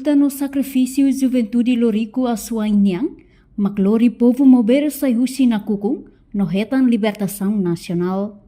ita no sacrifício Juventude Lorico a sua inhang, maglori povo mover sai husi na kukung, no retan libertação nacional.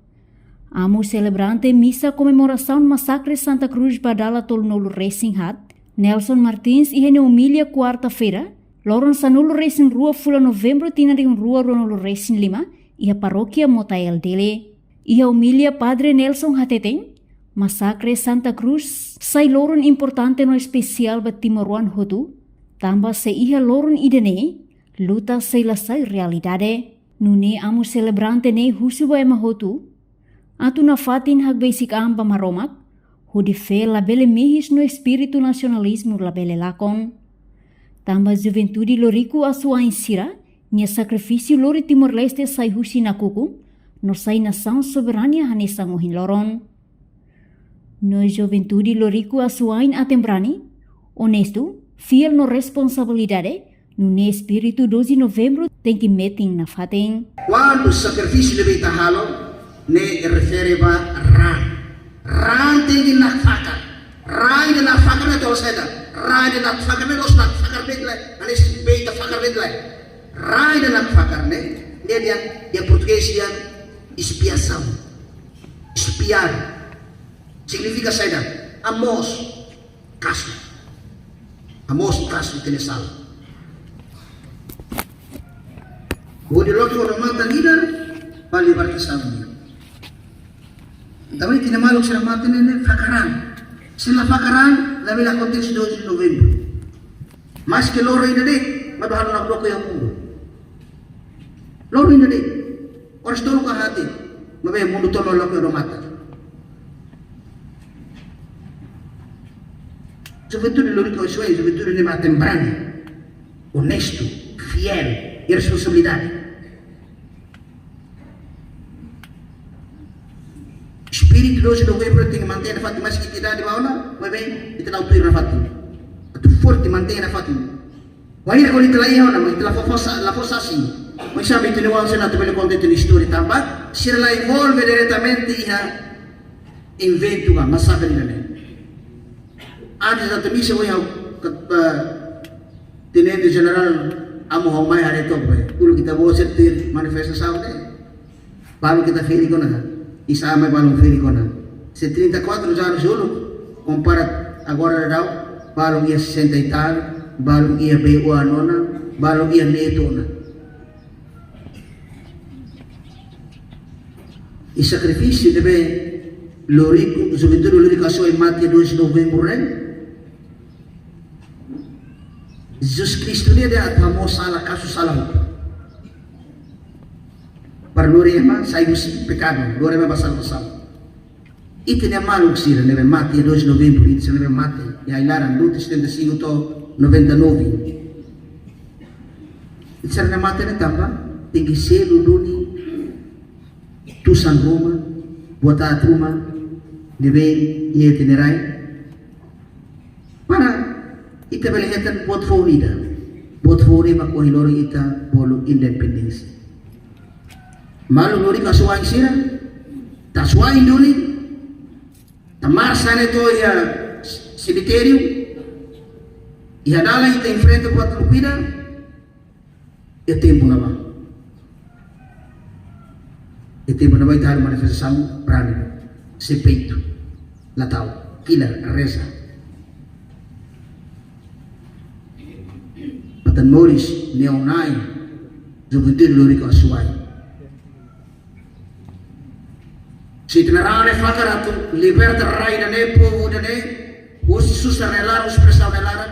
Amo celebrante missa comemoração massacre Santa Cruz Badala Tolnolo Racing Hat, Nelson Martins e Humilha quarta-feira, Loron Sanolo Racing Rua Fula Novembro tinari Rua Ronolo Racing Lima e a paróquia Motael dele. E a Humilha Padre Nelson Hateten, massacre Santa Cruz, sai loron importante no especial Batimoruan Hotu, tamba se iha loron idene, luta sei lasai realidade. Nune amo celebrante ne husu ba ema Hotu, atu na fatin hak basic amba maromak, hudi fe labele mihis no espírito nacionalismo labele lakon. Tamba Juventude Lorico a sua insira, nia sacrifício lori Timor-Leste sai husi na kuku, no sai nação soberania hanesa ngohin loron. No Juventude Lorico a sua in atembrani, honesto, fiel no responsabilidade, no espírito 12 de novembro tem que meting na fatin. Quando o sacrifício de Beitahalo, ne refere ba ran. Ran tinggi nak fakar. Ran de nak fakar na tol seda. Ran de nak fakar ne los nak fakar bedle. Anis beita fakar bedle. Ran de nak fakar ne. Dia português dia expiação. Espiar. Significa seda. Amos. Caso. Amos caso tenesal. Bodi loki orang mata nida. Bali berkesan. Tapi tidak malu sila mati nene fakaran. Sila fakaran labi la konteks 12 de novembro. Mas que loro ina de, maduhan na bloko yang mundo. Loro ina de. Oras tolo ka hati. Mabe mundo tolo loko yang mata. Juventude Lorico Suai, Juventude de Matembrani. Honesto, fiel e responsabilidade. Espírito 12 de novembro tem que manter a Fátima, mas que tirar de mauna, vai bem, e te dá o tuir na Fátima. A tu forte mantém a Fátima. Vai ir com ele lá e ona, mas la força assim. Mas sabe que não é nada pelo contexto da história também. Se ela envolve diretamente e invento a massacre nele. Antes da missa vai ao tenente general amo homai hari tu, kalau kita bawa setir manifestação deh, baru kita feri kona. Isa may balong feri kona. Se 34 anos jolo, compara agora daw, balong ia 60 e tal, balong ia BO anona, balong ia neto na. E sacrifício deve Lorico, Juventude Lorico só em mate 2 de novembro, né? Jesus Cristo dia dia famoso salah kasus salah. Para lorema sai do pecado, lorema basal. Itu ne maluk sira ne mate 2 de novembro, itu ne mate. E aí lá no 75 to 99. Itu ne mate ne tamba, tem que ser duni tu san Roma, bota truma, deve ia tenerai. Para ita belihatan buat forida. Buat forida ko hilori ita bolu independence. Malu lori kasuain sira, tasuain duli, tamarsan itu ya cemitério, e adala ita em frente buat lupida, e tempo na ba. E tempo na ba ita manifestação prani, se peito, latau, kila, reza. Patan Moris, neonai, Juventude lori kasuain. Se tenerane fakarato liberta rai da ne povo da ne os susa nelara os presa nelara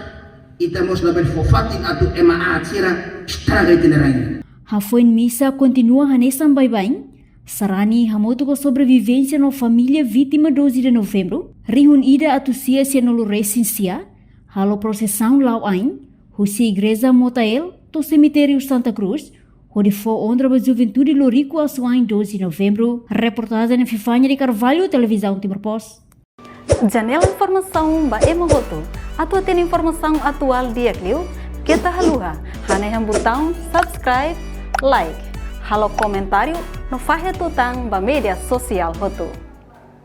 itamos na benfofatin atu ema atira estraga tenerane. Hafoin missa continua hanesan baibain, sarani hamoto ko sobrevivência no família vítima 12 de novembro, rihun ida atu sia no recensia, halo processão lau ain, husi igreja Motael, to cemitério Santa Cruz, onde foi ondra da Juventude Lorico a sua em 12 de novembro. Reportagem na Fifanya de Carvalho, Televisão Timor Post. Janela informação ba emogoto. Atua tem informação atual dia Clio. Kita haluha. Hanai botão subscribe, like. Halo comentário no fahe tutang ba media sosial hoto.